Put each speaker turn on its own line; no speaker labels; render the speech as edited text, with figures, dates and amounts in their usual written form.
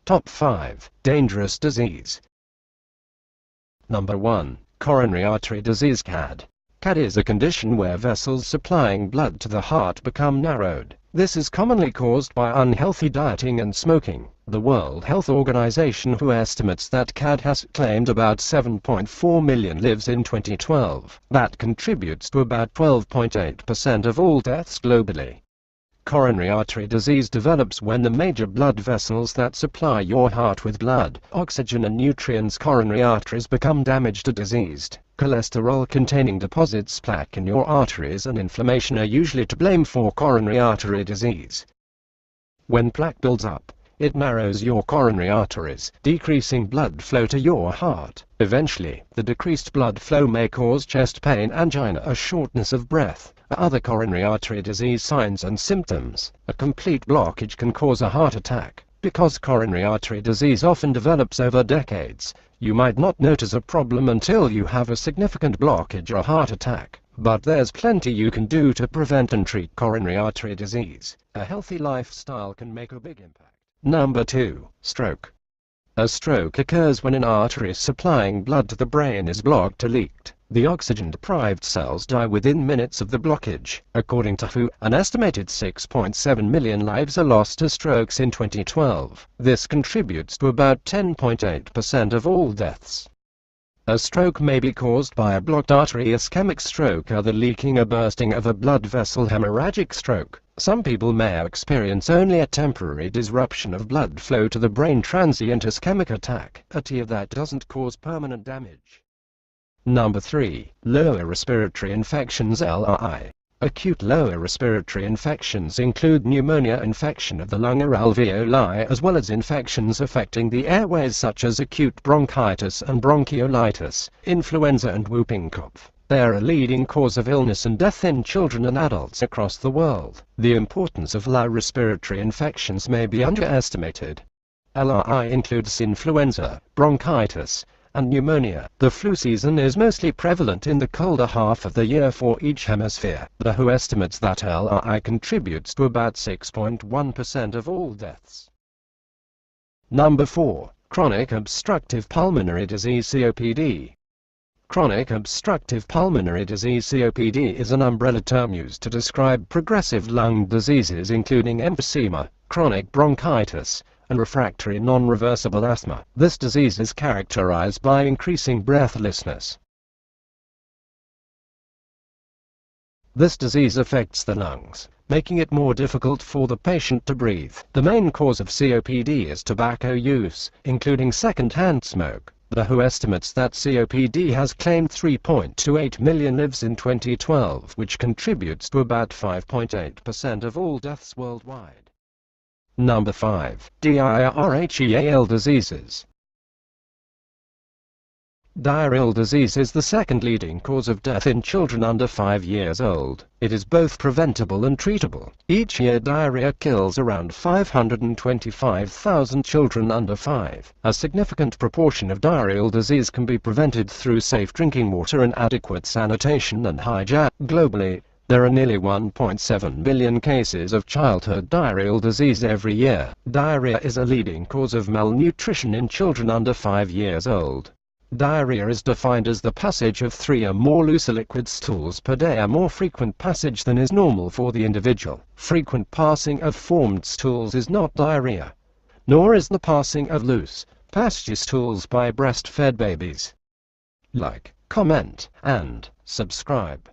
Top 5 Dangerous Disease. Number 1. Coronary artery disease (CAD). CAD is a condition where vessels supplying blood to the heart become narrowed. This is commonly caused by unhealthy dieting and smoking. The World Health Organization, who estimates that CAD has claimed about 7.4 million lives in 2012, that contributes to about 12.8% of all deaths globally. Coronary artery disease develops when the major blood vessels that supply your heart with blood, oxygen and nutrients, coronary arteries, become damaged or diseased. Cholesterol-containing deposits, plaque in your arteries and inflammation are usually to blame for coronary artery disease. When plaque builds up, it narrows your coronary arteries, decreasing blood flow to your heart. Eventually, the decreased blood flow may cause chest pain, angina, or shortness of breath. Other coronary artery disease signs and symptoms. A complete blockage can cause a heart attack. Because coronary artery disease often develops over decades, you might not notice a problem until you have a significant blockage or heart attack. But there's plenty you can do to prevent and treat coronary artery disease. A healthy lifestyle can make a big impact. Number 2. Stroke. A stroke occurs when an artery supplying blood to the brain is blocked or leaked. The oxygen-deprived cells die within minutes of the blockage. According to WHO, an estimated 6.7 million lives are lost to strokes in 2012. This contributes to about 10.8% of all deaths. A stroke may be caused by a blocked artery, ischemic stroke, or the leaking or bursting of a blood vessel, hemorrhagic stroke. Some people may experience only a temporary disruption of blood flow to the brain, transient ischemic attack, a TIA that doesn't cause permanent damage. Number 3. Lower respiratory infections (LRI). Acute lower respiratory infections include pneumonia, infection of the lung or alveoli, as well as infections affecting the airways such as acute bronchitis and bronchiolitis, influenza and whooping cough. They are a leading cause of illness and death in children and adults across the world. The importance of lower respiratory infections may be underestimated. LRI includes influenza, bronchitis, and pneumonia. The flu season is mostly prevalent in the colder half of the year for each hemisphere. The WHO estimates that LRI contributes to about 6.1% of all deaths. Number 4. Chronic obstructive pulmonary disease (COPD). Chronic obstructive pulmonary disease (COPD) is an umbrella term used to describe progressive lung diseases including emphysema, chronic bronchitis, and refractory non-reversible asthma. This disease is characterized by increasing breathlessness. This disease affects the lungs, making it more difficult for the patient to breathe. The main cause of COPD is tobacco use, including second-hand smoke. The WHO estimates that COPD has claimed 3.28 million lives in 2012, which contributes to about 5.8% of all deaths worldwide. Number 5. DIArrhea diseases. Diarrheal disease is the second leading cause of death in children under 5 years old. It is both preventable and treatable. Each year diarrhea kills around 525,000 children under 5. A significant proportion of diarrheal disease can be prevented through safe drinking water and adequate sanitation and hygiene. Globally, there are nearly 1.7 billion cases of childhood diarrheal disease every year. Diarrhea is a leading cause of malnutrition in children under 5 years old. Diarrhea is defined as the passage of 3 or more loose liquid stools per day, a more frequent passage than is normal for the individual. Frequent passing of formed stools is not diarrhea, nor is the passing of loose, pasty stools by breastfed babies. Like, comment, and subscribe.